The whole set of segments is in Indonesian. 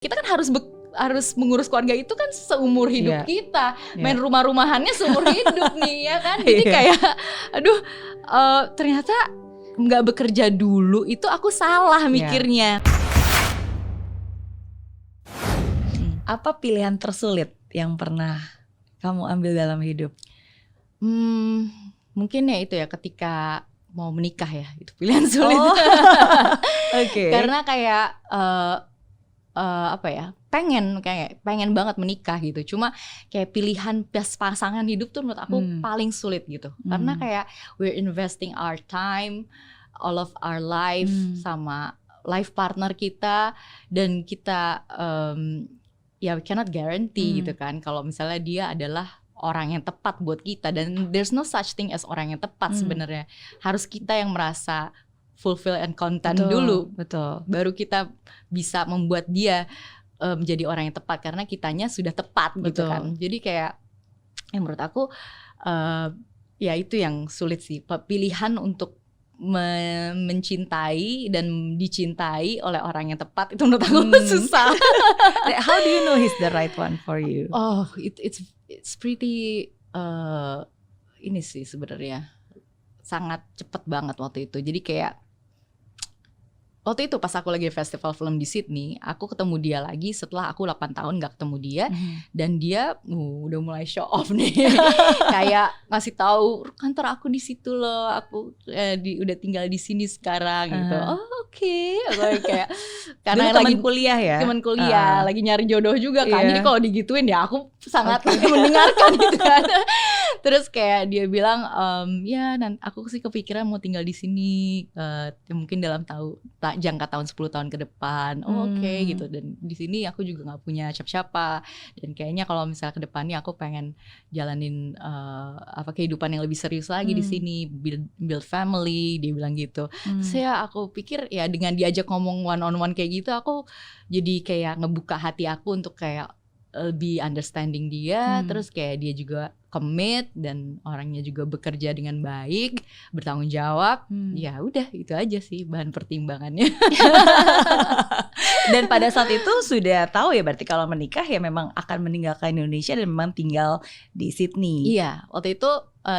Kita kan harus mengurus keluarga itu kan seumur hidup kita. Main rumah-rumahannya seumur hidup nih ya kan. Jadi kayak ternyata nggak bekerja dulu itu aku salah mikirnya. Apa pilihan tersulit yang pernah kamu ambil dalam hidup? Mungkin ya itu ya, ketika mau menikah ya, itu pilihan sulit. Karena kayak pengen banget menikah gitu. Cuma kayak pilihan pasangan hidup tuh menurut aku paling sulit gitu. Karena kayak we're investing our time, all of our life sama life partner kita, dan kita we cannot guarantee gitu kan kalau misalnya dia adalah orang yang tepat buat kita, dan there's no such thing as orang yang tepat sebenarnya. Harus kita yang merasa fulfill and content dulu, baru kita bisa membuat dia menjadi orang yang tepat karena kitanya sudah tepat gitu kan. Jadi kayak menurut aku ya itu yang sulit sih, pilihan untuk mencintai dan dicintai oleh orang yang tepat itu menurut aku susah. How do you know he's the right one for you? Oh, it's pretty ini sih sebenarnya sangat cepet banget waktu itu. Jadi kayak waktu itu pas aku lagi festival film di Sydney, aku ketemu dia lagi setelah aku 8 tahun gak ketemu dia. Dan dia udah mulai show off nih. Kayak ngasih tahu kantor aku di situ loh, aku udah tinggal di sini sekarang gitu. Oh oke. Kayak karena teman lagi kuliah ya. Teman kuliah, lagi nyari jodoh juga kan. Jadi kalau digituin ya aku sangat mendengarkan gitu kan. Terus kayak dia bilang aku sih kepikiran mau tinggal di sini mungkin dalam jangka tahun 10 tahun ke depan. Oke, gitu. Dan di sini aku juga nggak punya siapa-siapa, dan kayaknya kalau misalnya ke depannya aku pengen jalanin kehidupan yang lebih serius lagi di sini, build family, dia bilang gitu. Terus ya aku pikir ya dengan diajak ngomong one on one kayak gitu, aku jadi kayak ngebuka hati aku untuk kayak lebih understanding dia. Terus kayak dia juga commit dan orangnya juga bekerja dengan baik, bertanggung jawab. Ya udah itu aja sih bahan pertimbangannya. Dan pada saat itu sudah tahu ya berarti kalau menikah ya memang akan meninggalkan Indonesia dan memang tinggal di Sydney. Iya, waktu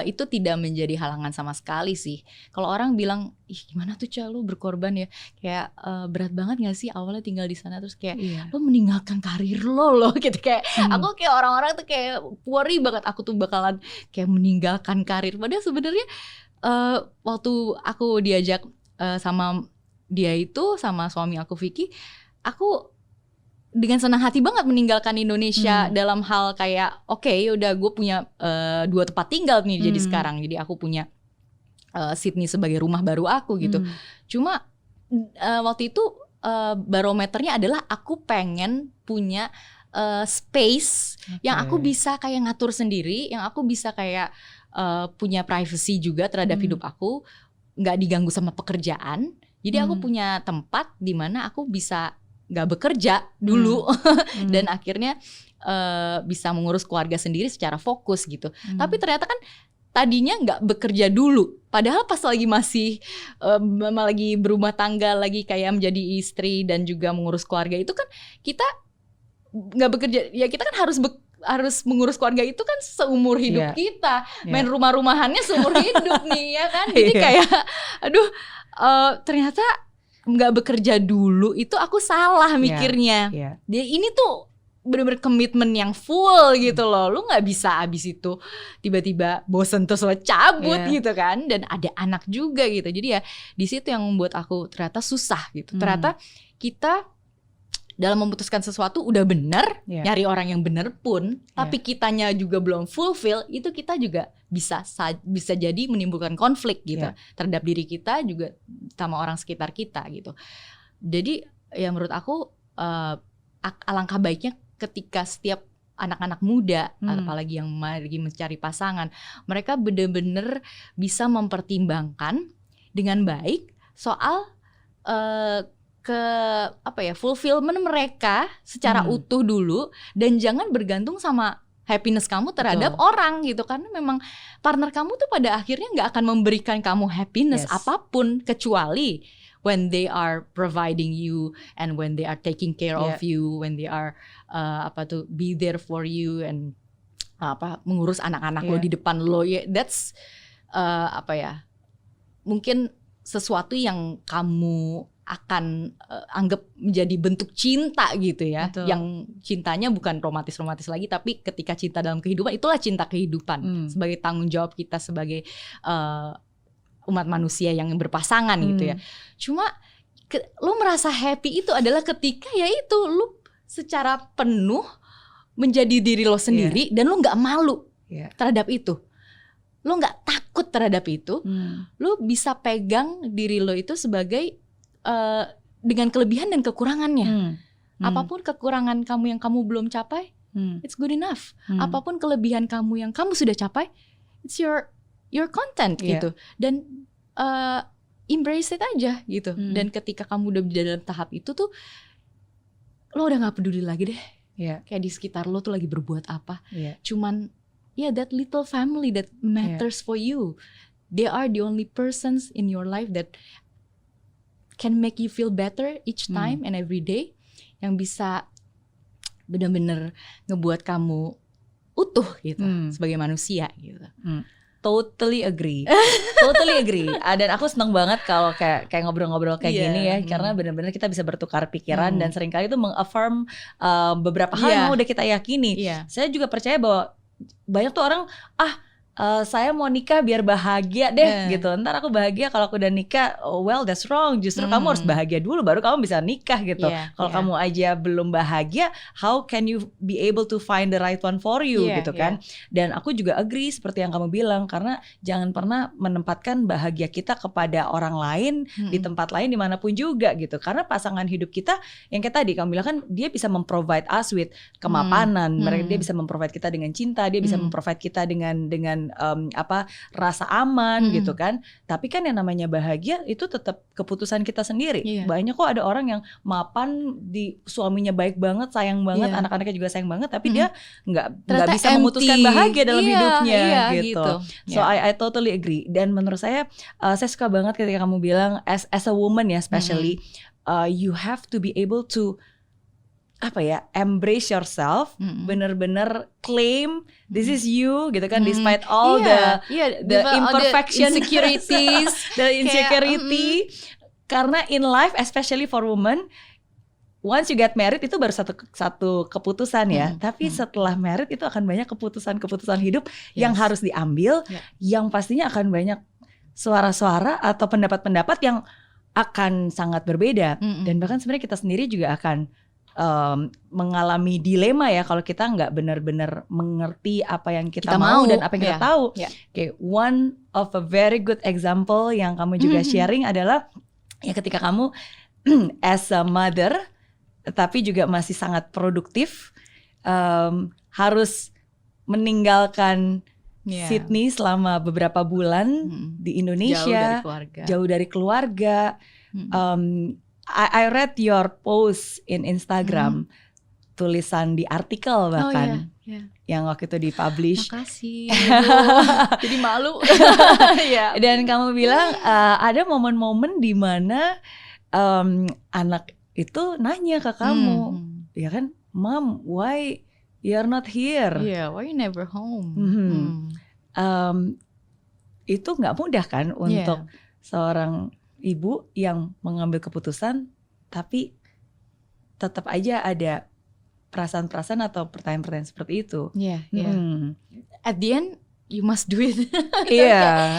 itu tidak menjadi halangan sama sekali sih. Kalau orang bilang, ih gimana tuh Ca, lu berkorban ya, kayak berat banget gak sih awalnya tinggal di sana, terus kayak lo meninggalkan karir lo gitu. Kayak aku kayak orang-orang tuh kayak worry banget aku tuh bakalan kayak meninggalkan karir. Padahal sebenarnya waktu aku diajak sama dia itu, sama suami aku Vicky, aku dengan senang hati banget meninggalkan Indonesia dalam hal kayak udah gue punya 2 tempat tinggal nih jadi sekarang. Jadi aku punya Sydney sebagai rumah baru aku gitu. Cuma waktu itu barometernya adalah aku pengen punya space yang aku bisa kayak ngatur sendiri, yang aku bisa kayak punya privacy juga terhadap hidup aku, nggak diganggu sama pekerjaan. Jadi aku punya tempat di mana aku bisa nggak bekerja dulu dan akhirnya bisa mengurus keluarga sendiri secara fokus gitu. Tapi ternyata kan tadinya nggak bekerja dulu, padahal pas masih lagi berumah tangga, lagi kayak menjadi istri dan juga mengurus keluarga itu kan kita nggak bekerja ya, kita kan harus mengurus keluarga itu kan seumur hidup kita. Main rumah-rumahannya seumur hidup nih ya kan. Jadi kayak ternyata nggak bekerja dulu itu aku salah mikirnya. Dia ini tuh bener-bener komitmen yang full gitu loh. Lu nggak bisa abis itu tiba-tiba bosen terus lo cabut gitu kan. Dan ada anak juga gitu. Jadi ya di situ yang membuat aku ternyata susah gitu. Ternyata kita dalam memutuskan sesuatu udah bener, nyari orang yang bener pun, tapi kitanya juga belum fulfill, itu kita juga bisa jadi menimbulkan konflik gitu terhadap diri kita juga sama orang sekitar kita gitu. Jadi ya menurut aku alangkah baiknya ketika setiap anak-anak muda, apalagi yang lagi mencari pasangan, mereka bener-bener bisa mempertimbangkan dengan baik soal fulfillment mereka secara utuh dulu, dan jangan bergantung sama happiness kamu terhadap orang gitu, karena memang partner kamu tuh pada akhirnya nggak akan memberikan kamu happiness apapun kecuali when they are providing you and when they are taking care of you, when they are be there for you and mengurus anak-anak lo di depan lo, that's mungkin sesuatu yang kamu akan anggap menjadi bentuk cinta gitu ya. Betul. Yang cintanya bukan romantis-romantis lagi, tapi ketika cinta dalam kehidupan, itulah cinta kehidupan. Sebagai tanggung jawab kita sebagai umat manusia yang berpasangan gitu ya. Cuma lo merasa happy itu adalah ketika ya itu lo secara penuh menjadi diri lo sendiri dan lo gak malu terhadap itu. Lo gak takut terhadap itu. Lo bisa pegang diri lo itu sebagai dengan kelebihan dan kekurangannya. Apapun kekurangan kamu yang kamu belum capai, it's good enough. Apapun kelebihan kamu yang kamu sudah capai, it's your content gitu. Dan embrace it aja gitu. Dan ketika kamu udah di dalam tahap itu tuh, lo udah gak peduli lagi deh. Kayak di sekitar lo tuh lagi berbuat apa. Cuman that little family that matters for you. They are the only persons in your life that can make you feel better each time and every day, yang bisa benar-benar ngebuat kamu utuh gitu sebagai manusia gitu. Totally agree. Totally agree. Dan aku seneng banget kalau kayak ngobrol-ngobrol kayak gini ya, karena benar-benar kita bisa bertukar pikiran dan seringkali itu mengaffirm beberapa hal yang udah kita yakini. Saya juga percaya bahwa banyak tuh orang saya mau nikah biar bahagia deh gitu. Ntar aku bahagia kalau aku udah nikah. Well, that's wrong. Justru kamu harus bahagia dulu baru kamu bisa nikah gitu. Kalau kamu aja belum bahagia, how can you be able to find the right one for you gitu kan. Dan aku juga agree seperti yang kamu bilang, karena jangan pernah menempatkan bahagia kita kepada orang lain di tempat lain dimanapun juga gitu. Karena pasangan hidup kita yang kayak tadi kamu bilang kan, dia bisa memprovide us with kemapanan. Dia bisa memprovide kita dengan cinta, dia bisa memprovide kita dengan rasa aman gitu kan. Tapi kan yang namanya bahagia itu tetap keputusan kita sendiri. Banyak kok ada orang yang mapan, di suaminya baik banget, sayang banget, anak-anaknya juga sayang banget, tapi dia nggak bisa memutuskan bahagia dalam hidupnya gitu. So I totally agree. Dan menurut saya suka banget ketika kamu bilang as a woman ya, especially you have to be able to embrace yourself, bener-bener claim this is you gitu kan, despite all the imperfection, insecurities, the insecurity. Karena in life, especially for women, once you get married itu baru satu keputusan ya. Tapi setelah married itu akan banyak keputusan hidup yang harus diambil, yang pastinya akan banyak suara-suara atau pendapat-pendapat yang akan sangat berbeda. Dan bahkan sebenarnya kita sendiri juga akan mengalami dilema ya kalau kita nggak benar-benar mengerti apa yang kita mau dan apa yang kita tahu. Okay, one of a very good example yang kamu juga sharing adalah ya ketika kamu as a mother tapi juga masih sangat produktif, harus meninggalkan Sydney selama beberapa bulan di Indonesia, jauh dari keluarga. I read your post in Instagram, tulisan di artikel bahkan, yang waktu itu dipublish. Makasih. Jadi malu. Dan kamu bilang ada momen-momen di mana anak itu nanya ke kamu, ya kan, Mom, why you're not here? Why you never home? Itu nggak mudah kan untuk seorang ibu yang mengambil keputusan, tapi tetap aja ada perasaan-perasaan atau pertanyaan-pertanyaan seperti itu. At the end, you must do it.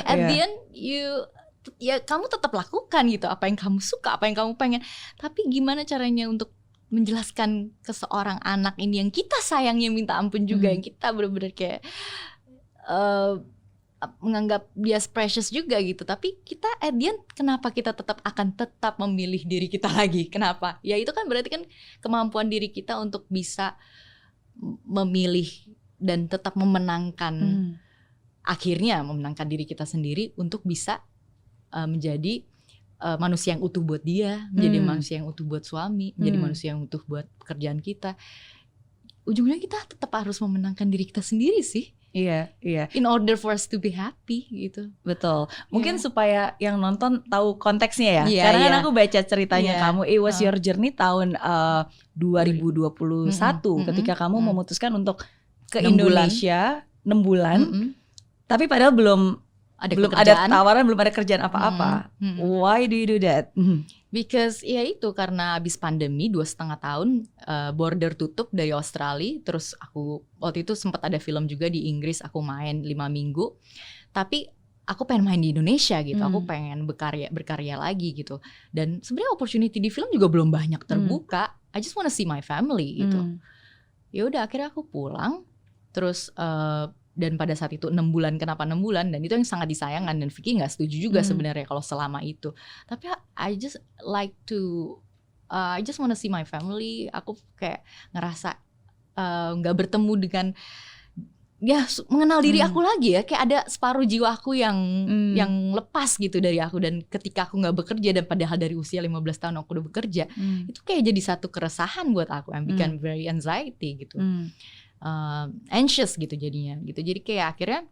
At the end, kamu tetap lakukan gitu apa yang kamu suka, apa yang kamu pengen. Tapi gimana caranya untuk menjelaskan ke seorang anak ini yang kita sayangnya minta ampun juga, yang kita benar-benar kayak menganggap dia precious juga gitu, tapi kita at the end, kenapa kita akan tetap memilih diri kita lagi? Kenapa? Ya itu kan berarti kan kemampuan diri kita untuk bisa memilih dan tetap memenangkan, akhirnya memenangkan diri kita sendiri untuk bisa menjadi manusia yang utuh buat dia, menjadi manusia yang utuh buat suami, menjadi manusia yang utuh buat pekerjaan kita. Ujungnya kita tetap harus memenangkan diri kita sendiri sih. Iya. In order for us to be happy gitu. Betul. Mungkin supaya yang nonton tahu konteksnya ya. Iya, Karena kan iya. aku baca ceritanya Iya. kamu, it was your journey tahun 2021 ketika kamu memutuskan untuk ke 6 bulan. Indonesia 6 bulan. Tapi padahal belum ada tawaran, belum ada kerjaan apa-apa. Why do you do that? Because ya itu karena abis pandemi 2,5 tahun border tutup dari Australia. Terus aku waktu itu sempat ada film juga di Inggris, aku main 5 minggu. Tapi aku pengen main di Indonesia gitu. Aku pengen berkarya lagi gitu. Dan sebenarnya opportunity di film juga belum banyak terbuka. I just wanna see my family gitu. Ya udah akhirnya aku pulang. Terus dan pada saat itu 6 bulan, kenapa 6 bulan? Dan itu yang sangat disayangkan, dan Vicky gak setuju juga sebenarnya kalau selama itu. Tapi I just like to I just wanna see my family. Aku kayak ngerasa gak bertemu dengan ya mengenal diri aku lagi ya. Kayak ada separuh jiwa aku yang lepas gitu dari aku. Dan ketika aku gak bekerja, dan padahal dari usia 15 tahun aku udah bekerja, itu kayak jadi satu keresahan buat aku, and become very anxiety gitu. Anxious gitu jadinya gitu. Jadi kayak akhirnya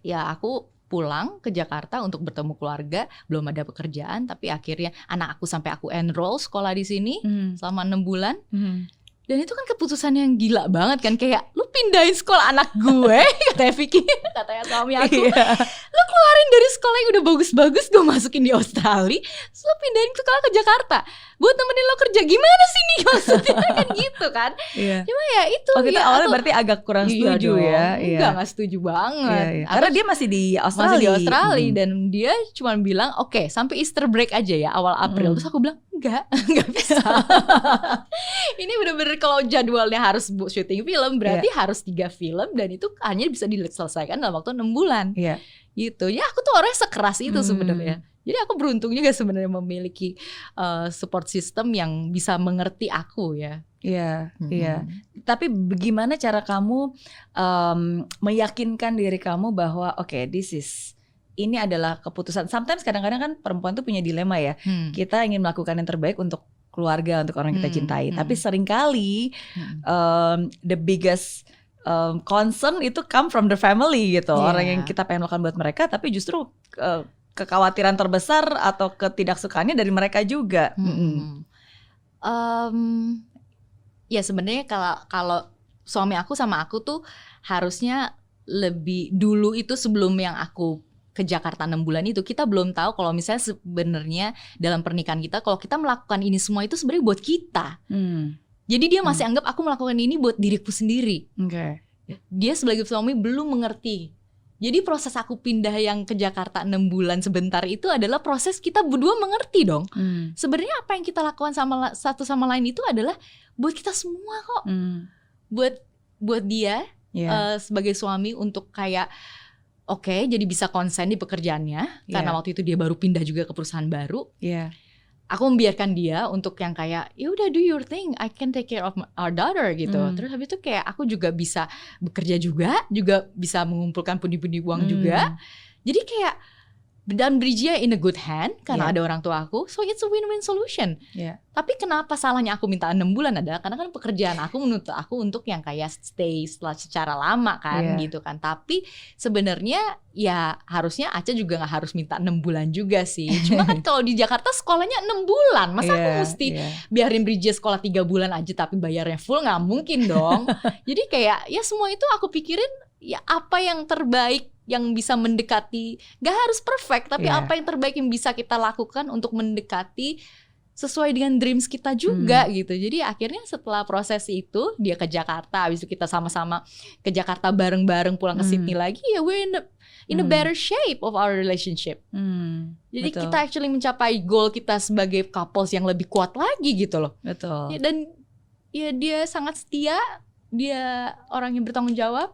ya aku pulang ke Jakarta untuk bertemu keluarga, belum ada pekerjaan, tapi akhirnya anak aku sampai aku enroll sekolah di sini selama 6 bulan. Dan itu kan keputusan yang gila banget kan, kayak lu pindahin sekolah anak gue, katanya Vicky, katanya suami aku, lu keluarin dari sekolah yang udah bagus-bagus, gue masukin di Australia, terus lu pindahin sekolah ke Jakarta buat nemenin lo kerja. Gimana sih nih maksudnya kan gitu kan. Cuma ya itu kita ya, awalnya berarti agak kurang setuju ya. Enggak setuju banget. Karena dia masih di Australia. Dan dia cuma bilang oke, sampai Easter break aja ya, awal April. Terus aku bilang enggak bisa. Ini bener-bener kalau jadwalnya harus syuting film, berarti harus 3 film, dan itu hanya bisa diselesaikan dalam waktu 6 bulan. Gitu ya, aku tuh orangnya sekeras itu sebenarnya. Jadi aku beruntung juga sebenarnya memiliki support system yang bisa mengerti aku ya. Iya. Tapi bagaimana cara kamu meyakinkan diri kamu bahwa ini adalah keputusan. Sometimes kadang-kadang kan perempuan tuh punya dilema ya. Kita ingin melakukan yang terbaik untuk keluarga, untuk orang kita cintai. Tapi seringkali the biggest concern itu come from the family gitu. Orang yang kita pengen lakukan buat mereka, tapi justru kekhawatiran terbesar atau ketidaksukaannya dari mereka juga. Ya sebenarnya kalau suami aku sama aku tuh harusnya lebih dulu itu, sebelum yang aku ke Jakarta 6 bulan itu, kita belum tahu kalau misalnya sebenarnya dalam pernikahan kita, kalau kita melakukan ini semua itu sebenarnya buat kita. Jadi dia masih anggap aku melakukan ini buat diriku sendiri. Dia sebagai suami belum mengerti. Jadi proses aku pindah yang ke Jakarta 6 bulan sebentar itu adalah proses kita berdua mengerti dong. Sebenarnya apa yang kita lakukan satu sama lain itu adalah buat kita semua kok. Buat dia sebagai suami untuk kayak jadi bisa konsen di pekerjaannya. Karena waktu itu dia baru pindah juga ke perusahaan baru. Aku membiarkan dia untuk yang kayak ya udah do your thing, I can take care of our daughter gitu. Terus habis itu kayak aku juga bisa bekerja juga bisa mengumpulkan pundi-pundi uang juga. Jadi kayak dan Bridgia in a good hand karena ada orang tua aku, so it's a win-win solution. Tapi kenapa salahnya aku minta 6 bulan adalah karena kan pekerjaan aku menuntut aku untuk yang kayak stay secara lama kan gitu kan. Tapi sebenarnya ya harusnya Aca juga gak harus minta 6 bulan juga sih. Cuma kan kalau di Jakarta sekolahnya 6 bulan, masa aku mesti biarin Bridgia sekolah 3 bulan aja tapi bayarnya full, gak mungkin dong. Jadi kayak ya semua itu aku pikirin ya apa yang terbaik yang bisa mendekati, gak harus perfect, tapi apa yang terbaik yang bisa kita lakukan untuk mendekati sesuai dengan dreams kita juga gitu. Jadi akhirnya setelah proses itu dia ke Jakarta, habis itu kita sama-sama ke Jakarta bareng-bareng, pulang ke Sydney lagi, ya we're in a better shape of our relationship. Jadi kita actually mencapai goal kita sebagai couples yang lebih kuat lagi gitu loh. Ya, dan ya dia sangat setia, dia orang yang bertanggung jawab.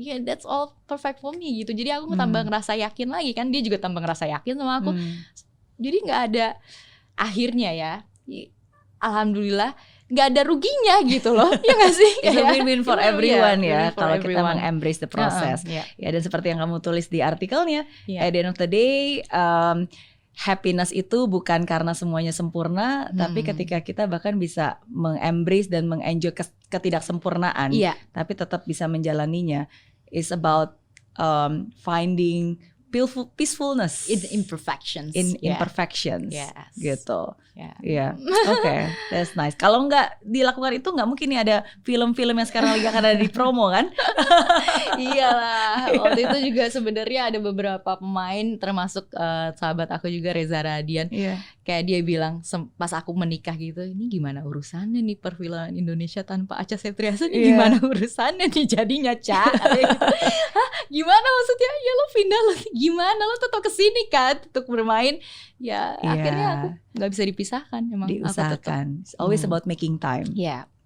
That's all perfect for me gitu. Jadi aku tambah ngerasa yakin lagi kan, dia juga tambah ngerasa yakin sama aku. Jadi nggak ada akhirnya ya, alhamdulillah nggak ada ruginya gitu loh. Ya nggak sih? It's a win-win for everyone ya kalau kita embrace the process. Ya, dan seperti yang kamu tulis di artikelnya, at the end of the day, happiness itu bukan karena semuanya sempurna, tapi ketika kita bahkan bisa mengembrace dan mengenjoy ketidaksempurnaan, tapi tetap bisa menjalaninya. is about finding peacefulness in imperfections. In imperfections, yes. gitu. Yeah. Iya, oke, that's nice. Kalau nggak dilakukan itu, nggak mungkin nih ada film-film yang sekarang lagi akan ada di promo kan? Iyalah, waktu itu juga sebenarnya ada beberapa pemain, termasuk sahabat aku juga Reza Radian. Kayak dia bilang pas aku menikah gitu, ini gimana urusannya nih perfilman Indonesia tanpa Acha Septriasa nih, gimana urusannya nih jadinya Ca? Gitu. Hah, gimana maksudnya? Ya lo pindah lo, gimana lo tetap kesini kan untuk bermain? Ya akhirnya aku nggak bisa dipisahkan, emang diusahakan. It's always about making time.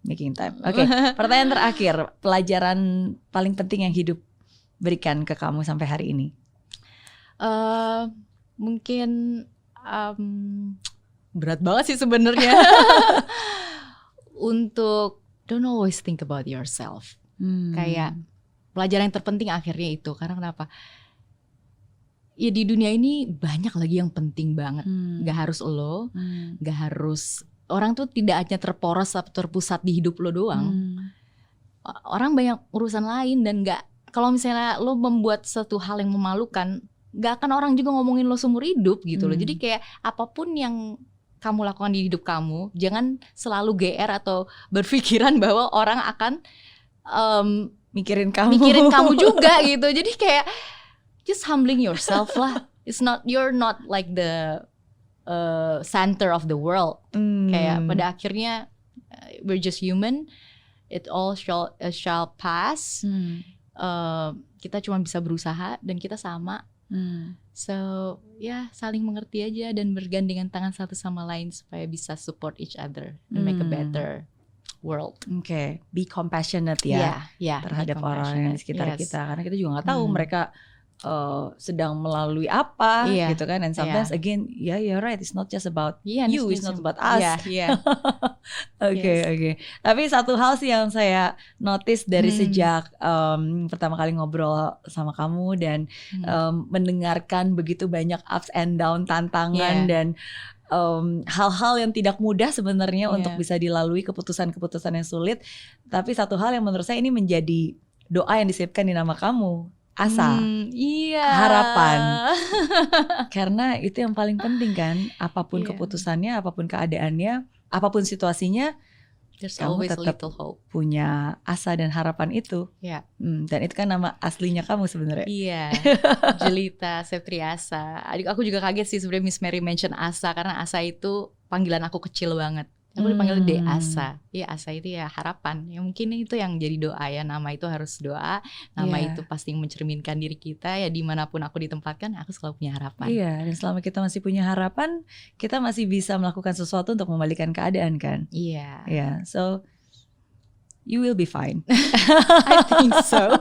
Making time. Oke, pertanyaan terakhir, pelajaran paling penting yang hidup berikan ke kamu sampai hari ini? Mungkin berat banget sih sebenarnya. Untuk don't always think about yourself. Kayak pelajaran yang terpenting akhirnya itu. Karena kenapa? Ya di dunia ini banyak lagi yang penting banget. Gak harus lo, gak harus, orang tuh tidak hanya terporos atau terpusat di hidup lo doang. Orang banyak urusan lain, dan kalau misalnya lo membuat satu hal yang memalukan, gak akan orang juga ngomongin lo seumur hidup gitu loh. Jadi kayak apapun yang kamu lakukan di hidup kamu, jangan selalu GR atau berpikiran bahwa orang akan mikirin kamu juga gitu. Jadi kayak just humbling yourself lah. You're not like the center of the world. Kayak pada akhirnya we're just human. It all shall pass. Kita cuma bisa berusaha dan kita sama. So saling mengerti aja dan bergandengan tangan satu sama lain supaya bisa support each other and make a better world. Oke, be compassionate terhadap orang di sekitar kita, karena kita juga nggak tahu mereka sedang melalui apa gitu kan. And sometimes again, you're right, it's not just about you, it's not about us. Oke. Tapi satu hal sih yang saya notice dari sejak pertama kali ngobrol sama kamu dan mendengarkan begitu banyak ups and down, tantangan dan hal-hal yang tidak mudah sebenarnya untuk bisa dilalui, keputusan-keputusan yang sulit. Tapi satu hal yang menurut saya ini menjadi doa yang disisipkan di nama kamu, asa, harapan. Karena itu yang paling penting kan. Apapun keputusannya, apapun keadaannya, apapun situasinya, there's kamu always tetap little hope. Punya asa dan harapan itu. Dan itu kan nama aslinya kamu sebenarnya. Jelita Septriasa. Aku juga kaget sih sebenarnya Miss Mary mention Asa, karena Asa itu panggilan aku kecil banget. Aku dipanggil De Asa. Asa itu harapan. Ya mungkin itu yang jadi doa ya. Nama itu harus doa. Nama itu pasti mencerminkan diri kita. Ya dimanapun aku ditempatkan, aku selalu punya harapan. Dan selama kita masih punya harapan, kita masih bisa melakukan sesuatu untuk membalikan keadaan kan. So you will be fine. I think so.